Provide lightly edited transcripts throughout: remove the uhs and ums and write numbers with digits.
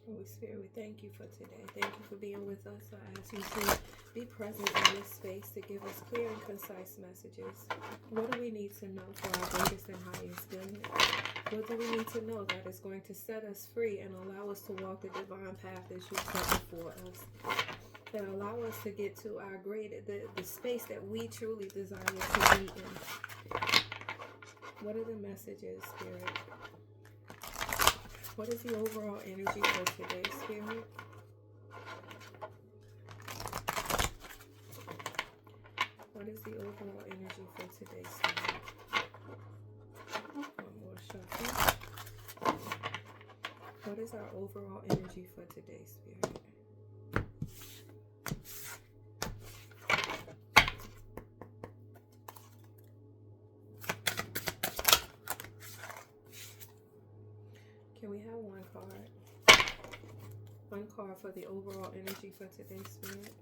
Holy Spirit, we thank you for today. Thank you for being with us. I ask you to be present in this space to give us clear and concise messages. What do we need to know for our greatest and highest good? What do we need to know that is going to set us free and allow us to walk the divine path that you set before us? That allow us to get to our the space that we truly desire to be in. What are the messages, Spirit? What is the overall energy for today, Spirit? What is the overall energy for today, Spirit? One more shuffle. What is our overall energy for today, Spirit? Can we have one card? One card for the overall energy for today's Spirit.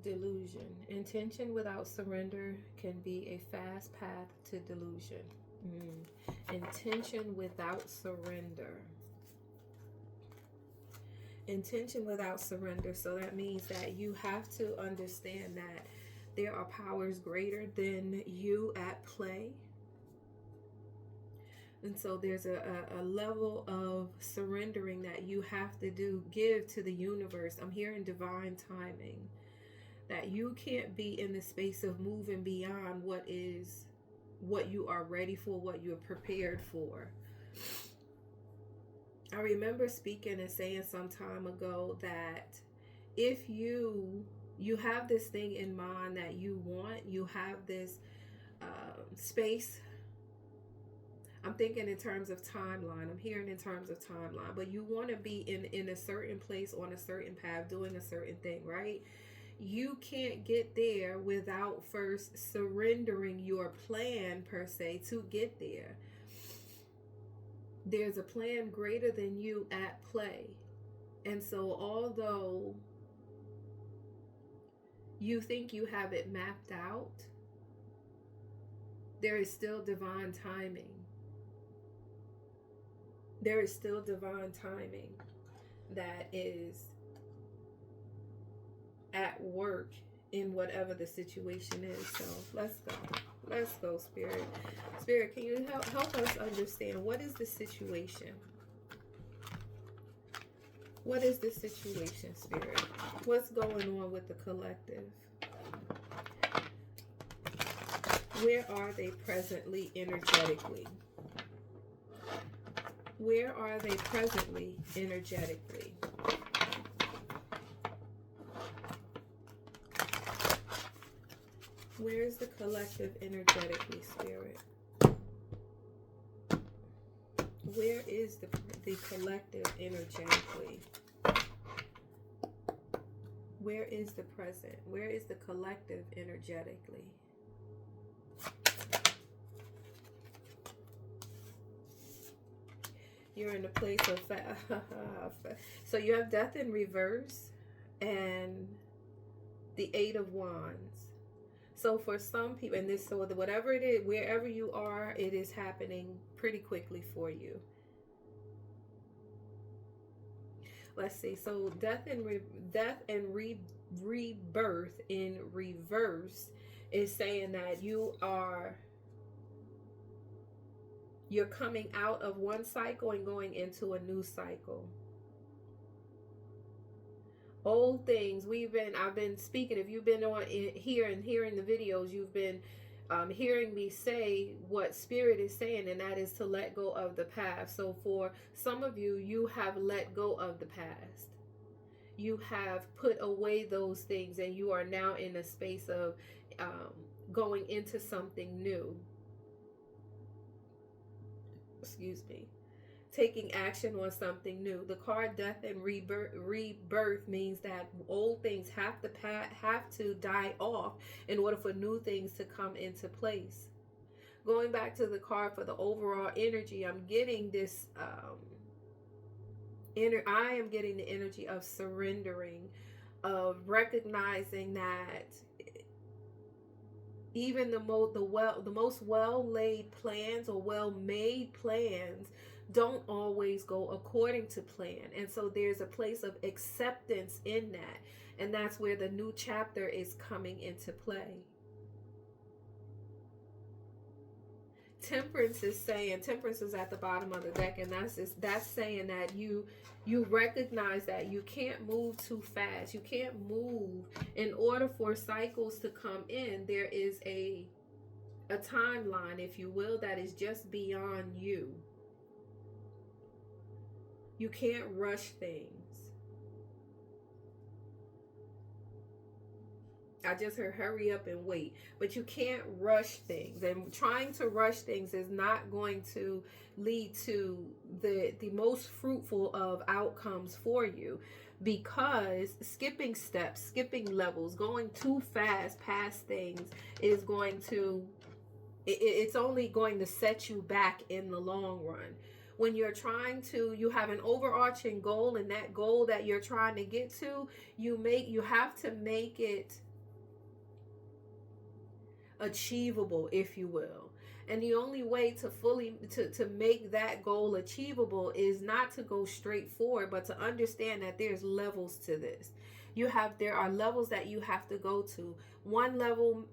Delusion. Intention without surrender can be a fast path to delusion. Intention without surrender. Intention without surrender. So that means that you have to understand that there are powers greater than you at play. And so there's a level of surrendering that you have to give to the universe. I'm hearing divine timing. That you can't be in the space of moving beyond what you are ready for, what you're prepared for. I remember speaking and saying some time ago that if you have this thing in mind that you want, you have this space. I'm thinking in terms of timeline. I'm hearing in terms of timeline, but you want to be in a certain place on a certain path, doing a certain thing, right? You can't get there without first surrendering your plan per se to get there. There's a plan greater than you at play. And so although you think you have it mapped out, there is still divine timing. There is still divine timing that is at work in whatever the situation is. So let's go, Spirit. Spirit, can you help us understand what is the situation? What is the situation, Spirit? What's going on with the collective? Where are they presently energetically? Where are they presently energetically? Where is the collective energetically, Spirit? Where is the collective energetically? Where is the present? Where is the collective energetically? You're in a place of so you have death in reverse and the Eight of Wands. So for some people, and this, so whatever it is, wherever you are, it is happening pretty quickly for you. Let's see. So death and rebirth in reverse is saying that you're coming out of one cycle and going into a new cycle. Old things I've been speaking. If you've been on here and hearing the videos, you've been hearing me say what Spirit is saying, and that is to let go of the past. So for some of you, you have let go of the past. You have put away those things, and you are now in a space of going into something new. Excuse me. Taking action on something new. The card death and rebirth means that old things have to die off in order for new things to come into place. Going back to the card for the overall energy, I'm getting this I am getting the energy of surrendering, of recognizing that even the most well laid plans or well made plans don't always go according to plan. And so there's a place of acceptance in that. And that's where the new chapter is coming into play. Temperance is at the bottom of the deck, and that's saying that you recognize that you can't move too fast. You can't move. In order for cycles to come in, there is a timeline, if you will, that is just beyond you. You can't rush things. I just heard hurry up and wait, but you can't rush things, and trying to rush things is not going to lead to the most fruitful of outcomes for you, because skipping steps, skipping levels, going too fast past things is going to, it's only going to set you back in the long run. When you're trying to, you have an overarching goal, and that goal that you're trying to get to, you have to make it achievable, if you will. And the only way to fully to make that goal achievable is not to go straight forward, but to understand that there's levels to this. There are levels that you have to go to. One level,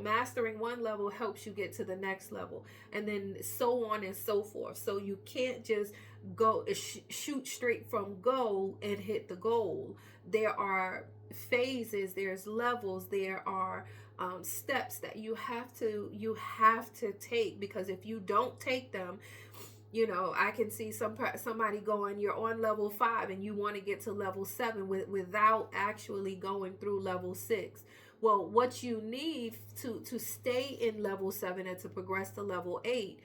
mastering one level helps you get to the next level, and then so on and so forth. So you can't just go shoot straight from goal and hit the goal. There are phases, there's levels, there are steps that you have to take, because if you don't take them, I can see somebody going, you're on level 5 and you want to get to level 7 without actually going through level 6. Well, what you need to stay in level 7 and to progress to level 8,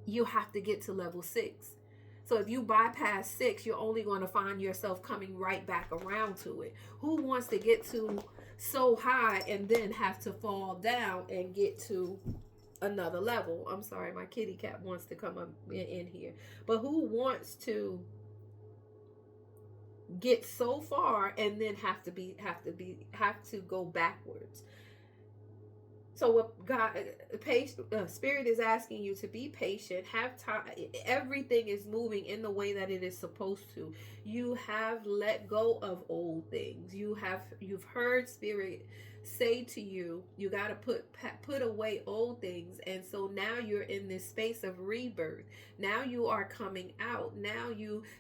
you have to get to level 6. So if you bypass 6, you're only going to find yourself coming right back around to it. Who wants to get to so high and then have to fall down and get to another level? I'm sorry, my kitty cat wants to come up in here. But who wants to get so far and then have to go backwards? So what God, Spirit is asking you to be patient, have time. Everything is moving in the way that it is supposed to. You have let go of old things. You've heard Spirit say to you, you got to put away old things. And so now you're in this space of rebirth. Now you are coming out. Now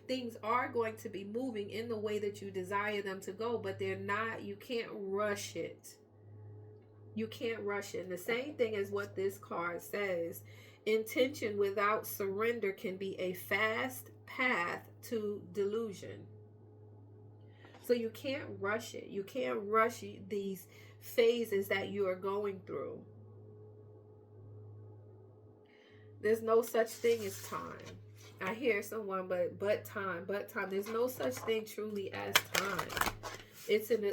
things are going to be moving in the way that you desire them to go, but they're not. You can't rush it. You can't rush it. And the same thing as what this card says, intention without surrender can be a fast path to delusion. So you can't rush it. You can't rush these phases that you are going through. There's no such thing as time. I hear someone, but time. There's no such thing truly as time. It's an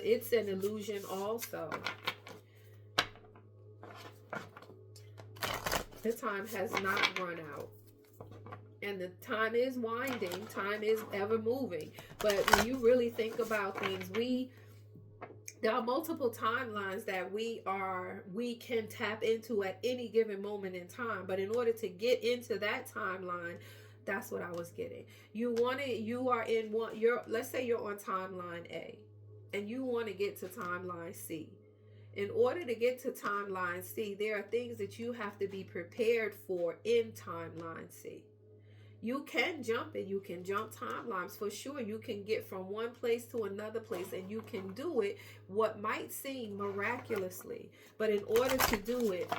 illusion also. The time has not run out. And the time is winding. Time is ever moving. But when you really think about things, there are multiple timelines that we can tap into at any given moment in time. But in order to get into that timeline, that's what I was getting. Let's say you're on timeline A and you want to get to timeline C. In order to get to timeline C, there are things that you have to be prepared for in timeline C. You can jump it. You can jump timelines for sure. You can get from one place to another place, and you can do it what might seem miraculously. But in order to do it,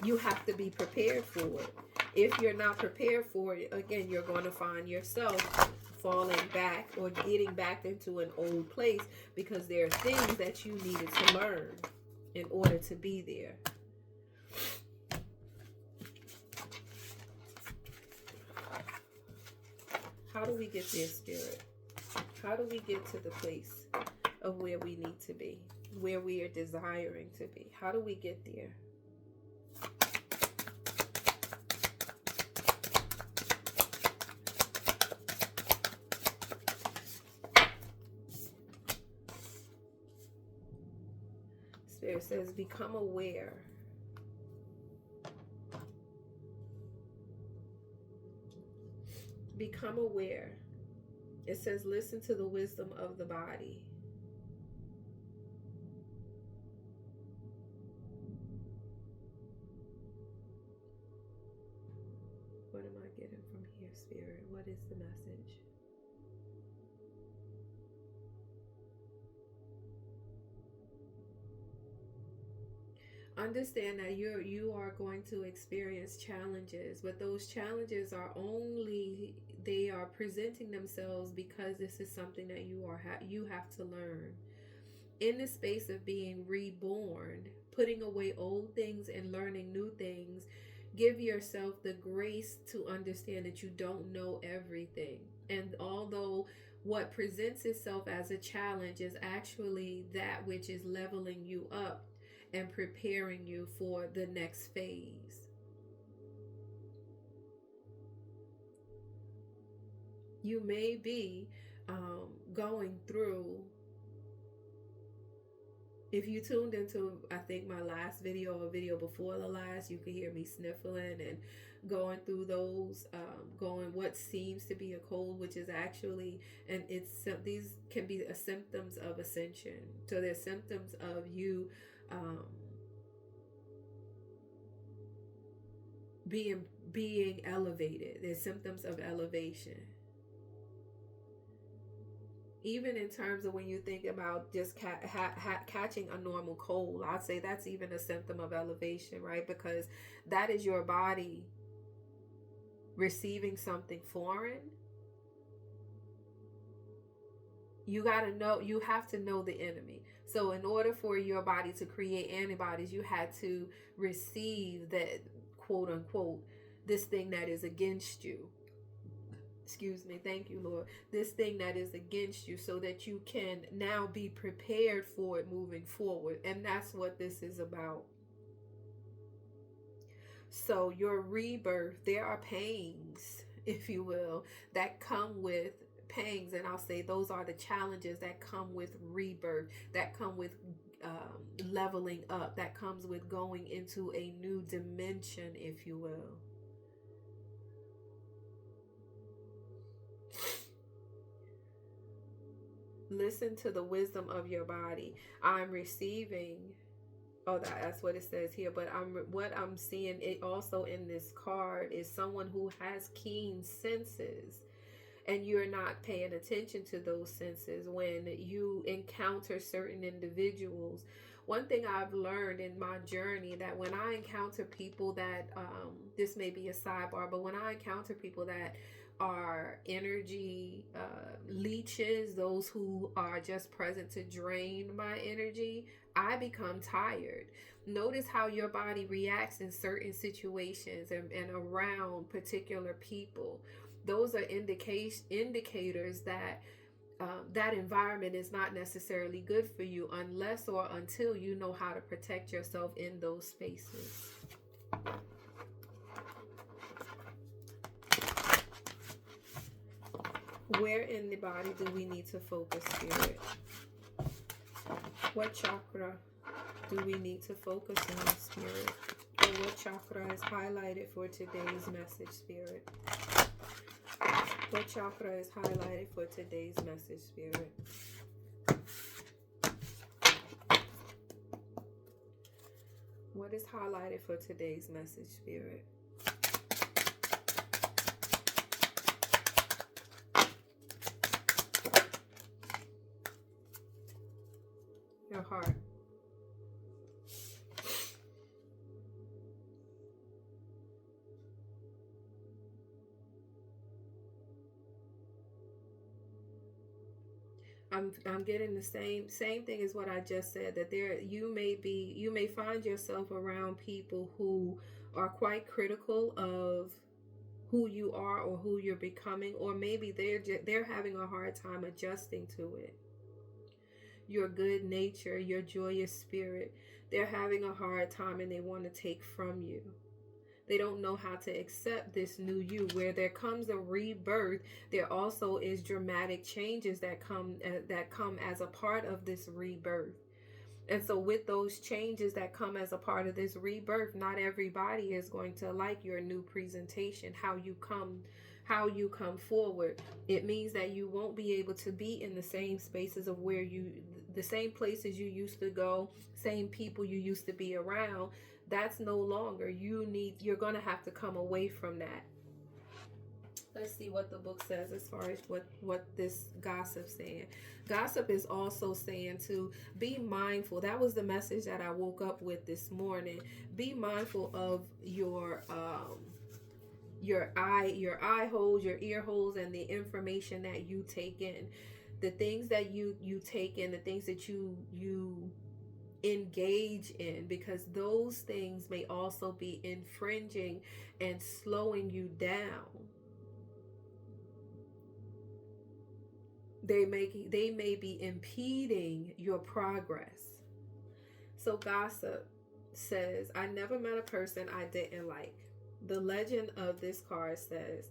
you have to be prepared for it. If you're not prepared for it, again, you're going to find yourself falling back or getting back into an old place, because there are things that you needed to learn in order to be there. How do we get there, Spirit? How do we get to the place of where we need to be, where we are desiring to be? How do we get there? It says, become aware. Become aware. It says, listen to the wisdom of the body. What am I getting from here, Spirit? What is the message? Understand that you are going to experience challenges, but those challenges are only, they are presenting themselves because this is something that you have to learn. In the space of being reborn, putting away old things and learning new things, give yourself the grace to understand that you don't know everything. And although what presents itself as a challenge is actually that which is leveling you up and preparing you for the next phase. You may be going through, if you tuned into, I think, my last video or video before the last, you could hear me sniffling and going through those, going what seems to be a cold, which is actually, and these can be symptoms of ascension. So they're symptoms of you being elevated. There's symptoms of elevation. Even in terms of when you think about just catching a normal cold, I'd say that's even a symptom of elevation, right? Because that is your body receiving something foreign. You have to know the enemy. So in order for your body to create antibodies, you had to receive that, quote unquote, this thing that is against you. Excuse me. Thank you, Lord. This thing that is against you, so that you can now be prepared for it moving forward. And that's what this is about. So your rebirth, there are pangs, if you will, that come with pangs. And I'll say those are the challenges that come with rebirth, that come with leveling up, that comes with going into a new dimension, if you will. Listen to the wisdom of your body. I'm receiving. Oh, that's what it says here. But what I'm seeing it also in this card is someone who has keen senses, and you're not paying attention to those senses when you encounter certain individuals. One thing I've learned in my journey, that when I encounter people that, this may be a sidebar, but when I encounter people that are energy leeches, those who are just present to drain my energy, I become tired. Notice how your body reacts in certain situations and around particular people. Those are indicators that that environment is not necessarily good for you, unless or until you know how to protect yourself in those spaces. Where in the body do we need to focus, Spirit? What chakra do we need to focus on, Spirit? Or what chakra is highlighted for today's message, Spirit? What chakra is highlighted for today's message, Spirit? What is highlighted for today's message, Spirit? Your heart. I'm getting the same thing as what I just said, that you may find yourself around people who are quite critical of who you are or who you're becoming, or maybe they're having a hard time adjusting to it. Your good nature, your joyous spirit, they're having a hard time and they want to take from you. They don't know how to accept this new you. Where there comes a rebirth, there also is dramatic changes that come as a part of this rebirth. And so with those changes that come as a part of this rebirth, not everybody is going to like your new presentation, how you come forward. It means that you won't be able to be in the same spaces of where the same places you used to go, same people you used to be around. That's no longer. You're going to have to come away from that. Let's see what the book says as far as what this gossip's saying. Gossip is also saying to be mindful. That was the message that I woke up with this morning. Be mindful of your eye holes, your ear holes, and the information that you take in. The things that you take in, the things that you engage in, because those things may also be infringing and slowing you down. They may be impeding your progress. So gossip says, I never met a person I didn't like. The legend of this card says,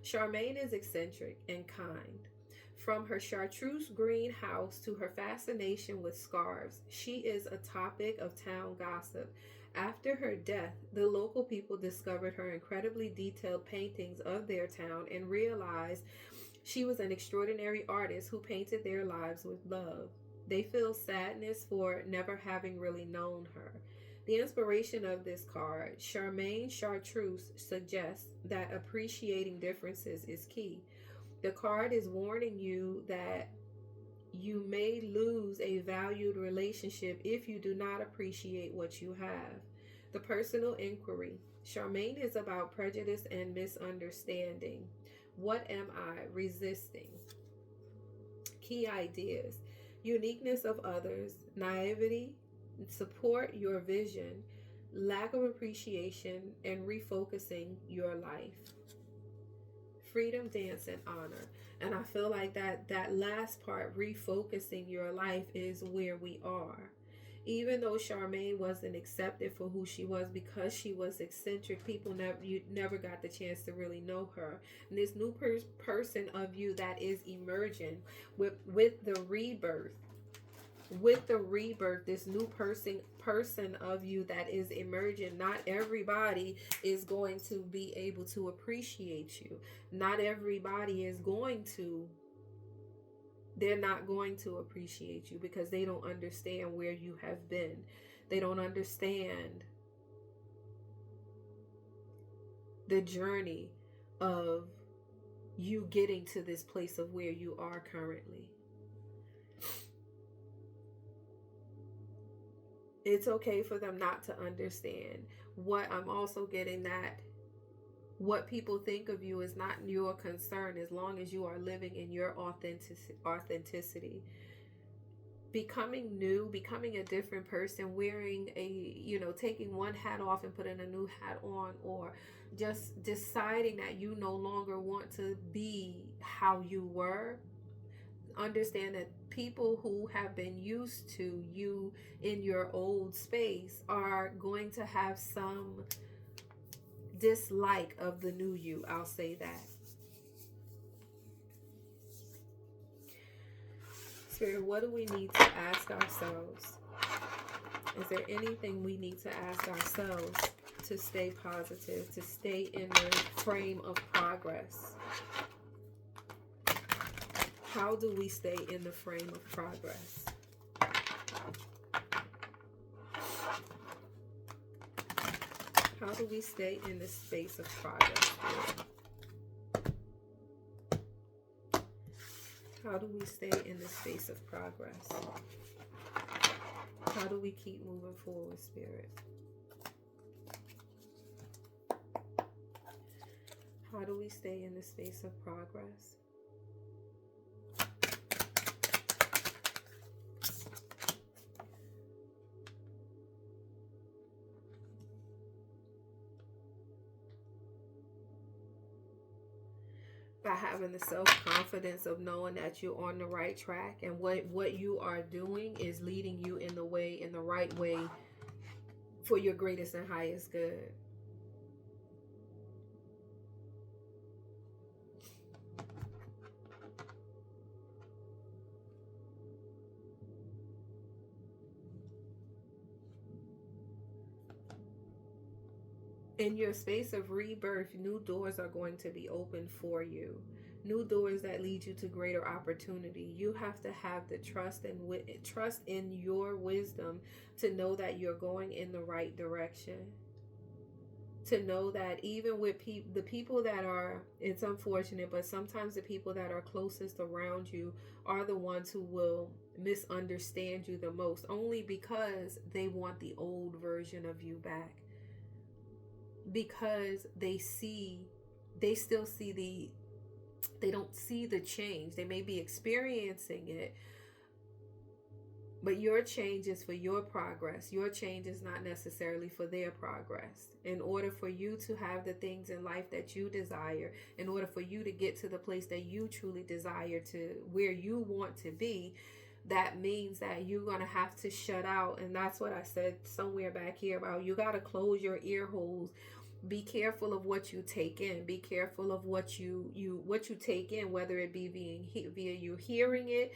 Charmaine is eccentric and kind. From her chartreuse green house to her fascination with scarves, she is a topic of town gossip. After her death, the local people discovered her incredibly detailed paintings of their town and realized she was an extraordinary artist who painted their lives with love. They feel sadness for never having really known her. The inspiration of this card, Charmaine Chartreuse, suggests that appreciating differences is key. The card is warning you that you may lose a valued relationship if you do not appreciate what you have. The personal inquiry. Charmaine is about prejudice and misunderstanding. What am I resisting? Key ideas. Uniqueness of others, naivety, support your vision, lack of appreciation, and refocusing your life. Freedom, dance, and honor. And I feel like that last part, refocusing your life, is where we are. Even though Charmaine wasn't accepted for who she was because she was eccentric, you never got the chance to really know her. And this new person of you that is emerging with the rebirth, this new person of you that is emerging, not everybody is going to be able to appreciate you. Not everybody is going to. They're not going to appreciate you because they don't understand where you have been. They don't understand the journey of you getting to this place of where you are currently. It's okay for them not to understand. What I'm also getting, that what people think of you is not your concern as long as you are living in your authenticity. Becoming new, becoming a different person, wearing taking one hat off and putting a new hat on, or just deciding that you no longer want to be how you were. Understand that people who have been used to you in your old space are going to have some dislike of the new you. I'll say that. Spirit, what do we need to ask ourselves? Is there anything we need to ask ourselves to stay positive, to stay in the frame of progress? How do we stay in the frame of progress? How do we stay in the space of progress? How do we stay in the space of progress? How do we keep moving forward, Spirit? How do we stay in the space of progress? By having the self-confidence of knowing that you're on the right track, and what you are doing is leading you in the right way for your greatest and highest good. In your space of rebirth, new doors are going to be opened for you. New doors that lead you to greater opportunity. You have to have the trust and trust in your wisdom to know that you're going in the right direction. To know that even with the people that are, it's unfortunate, but sometimes the people that are closest around you are the ones who will misunderstand you the most, only because they want the old version of you back. Because they still see they don't see the change. They may be experiencing it, but your change is for your progress. Your change is not necessarily for their progress. In order for you to have the things in life that you desire, in order for you to get to the place that you truly desire, to where you want to be, that means that you're going to have to shut out. And that's what I said somewhere back here about, you got to close your ear holes. Be careful of what you take in. Be careful of what you take in, whether it be via you hearing it,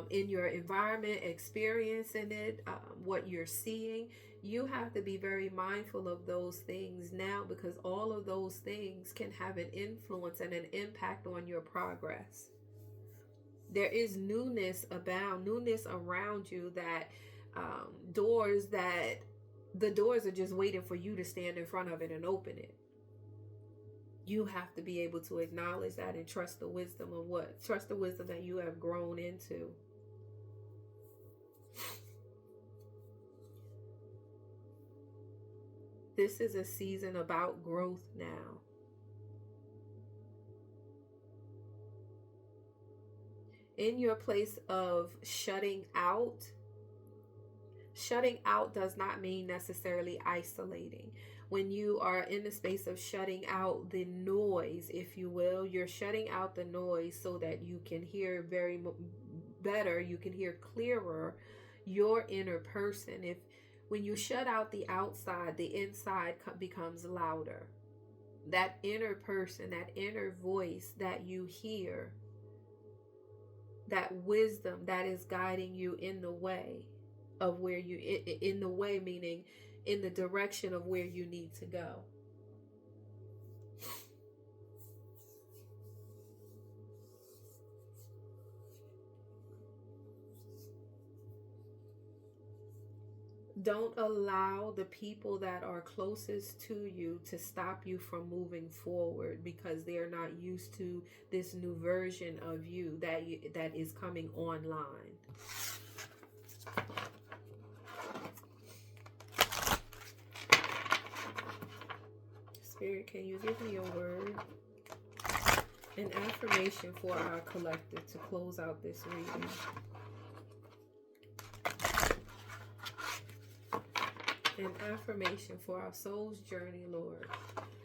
in your environment, experiencing it, what you're seeing. You have to be very mindful of those things now, because all of those things can have an influence and an impact on your progress. There is newness around you, that the doors are just waiting for you to stand in front of it and open it. You have to be able to acknowledge that and trust the wisdom that you have grown into. This is a season about growth now. In your place of shutting out does not mean necessarily isolating. When you are in the space of shutting out the noise, if you will, you're shutting out the noise so that you can hear better, you can hear clearer your inner person. When you shut out the outside, the inside becomes louder. That inner person, that inner voice that you hear, that wisdom that is guiding you in the way of where you, in the way meaning in the direction of where you need to go. Don't allow the people that are closest to you to stop you from moving forward, because they're not used to this new version of you that is coming online. Spirit, can you give me a word, an affirmation for our collective to close out this reading? An affirmation for our soul's journey, Lord.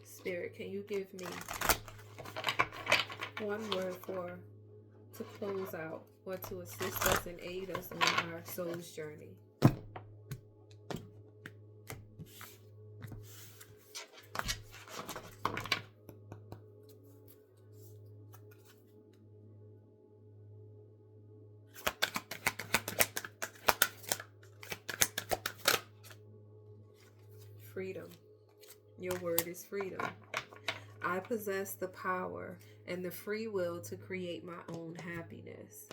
Spirit, can you give me one word to close out, or to assist us and aid us on our soul's journey? Freedom. Your word is freedom. I possess the power and the free will to create my own happiness.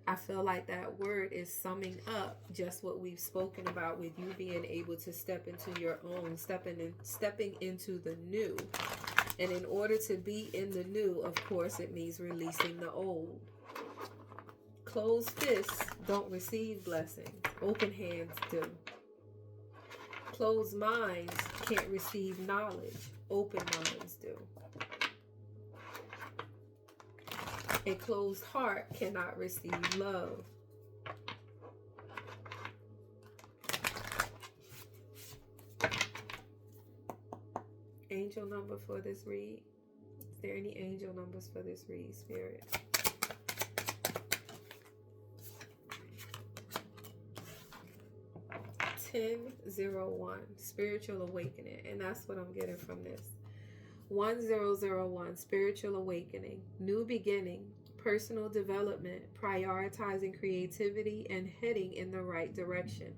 I feel like that word is summing up just what we've spoken about, with you being able to step into your own, stepping into the new. And in order to be in the new, of course, it means releasing the old. Closed fists don't receive blessings. Open hands do. Closed minds can't receive knowledge. Open minds do. A closed heart cannot receive love. Angel number for this read? Is there any angel numbers for this read, Spirit? (1001) Spiritual awakening, and that's what I'm getting from this. 1001 Spiritual awakening, new beginning, personal development, prioritizing creativity, and heading in the right direction.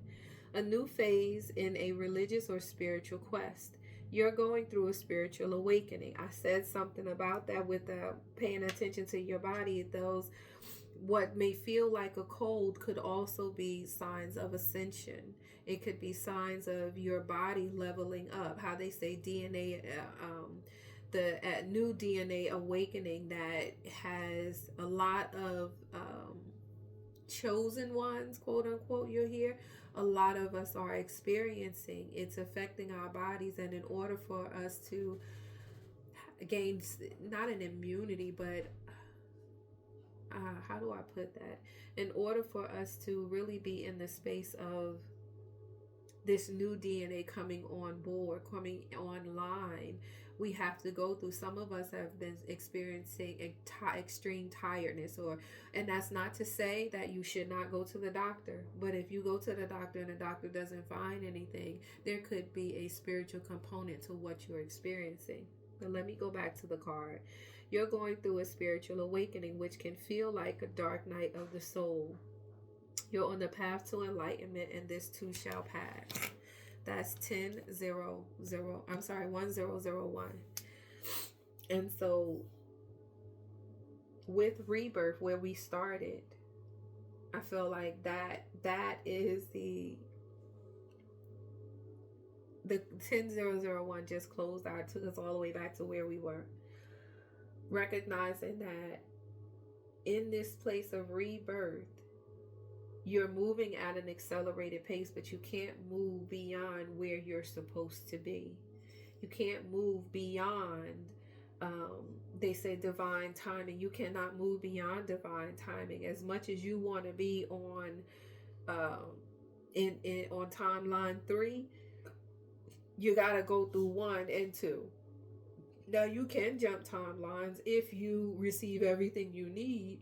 A new phase in a religious or spiritual quest. You're going through a spiritual awakening. I said something about that with paying attention to your body. Those what may feel like a cold could also be signs of ascension. It could be signs of your body leveling up. How they say DNA, the new DNA awakening that has a lot of chosen ones, quote unquote, you'll hear. A lot of us are experiencing. It's affecting our bodies, and in order for us to gain not an immunity, but how do I put that? In order for us to really be in the space of this new DNA coming on board, coming online, we have to go through. Some of us have been experiencing extreme tiredness, and that's not to say that you should not go to the doctor. But if you go to the doctor and the doctor doesn't find anything, there could be a spiritual component to what you're experiencing. But let me go back to the card. You're going through a spiritual awakening, which can feel like a dark night of the soul. You're on the path to enlightenment, and this too shall pass. That's 1001. And so with rebirth, where we started, I feel like that is the 10001 just closed out, took us all the way back to where we were. Recognizing that in this place of rebirth, you're moving at an accelerated pace, but you can't move beyond where you're supposed to be. You can't move beyond, they say, divine timing. You cannot move beyond divine timing. As much as you want to be on on timeline 3, you got to go through 1 and 2. Now, you can jump timelines if you receive everything you need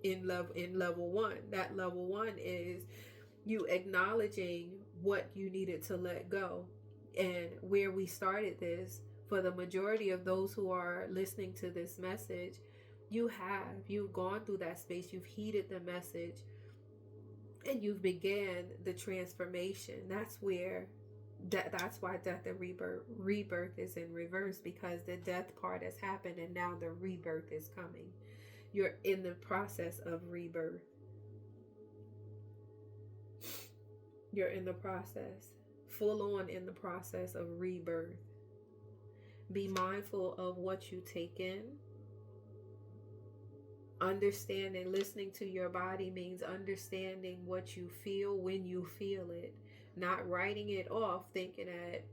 in level 1. That level 1 is you acknowledging what you needed to let go. And where we started this, for the majority of those who are listening to this message, you've gone through that space, you've heeded the message, and you've began the transformation. That's why death and rebirth is in reverse, because the death part has happened and now the rebirth is coming. You're in the process of rebirth. You're in the process, full on in the process of rebirth. Be mindful of what you take in. Understanding, listening to your body means understanding what you feel when you feel it. Not writing it off, thinking that,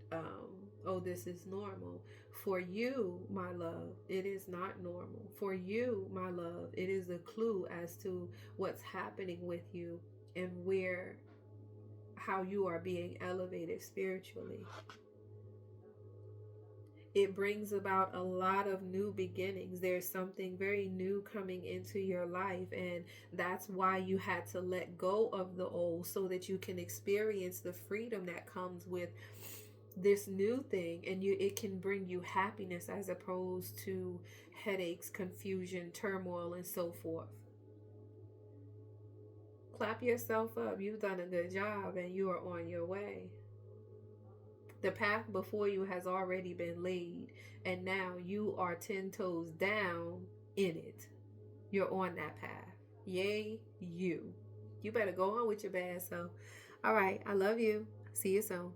oh, this is normal. For you, my love, it is not normal. For you, my love, it is a clue as to what's happening with you and how you are being elevated spiritually. It brings about a lot of new beginnings. There's something very new coming into your life, and that's why you had to let go of the old, so that you can experience the freedom that comes with this new thing, and it can bring you happiness as opposed to headaches, confusion, turmoil, and so forth. Clap yourself up. You've done a good job, and you are on your way. The path before you has already been laid, and now you are 10 toes down in it. You're on that path. Yay, you. You better go on with your bad self. All right, I love you. See you soon.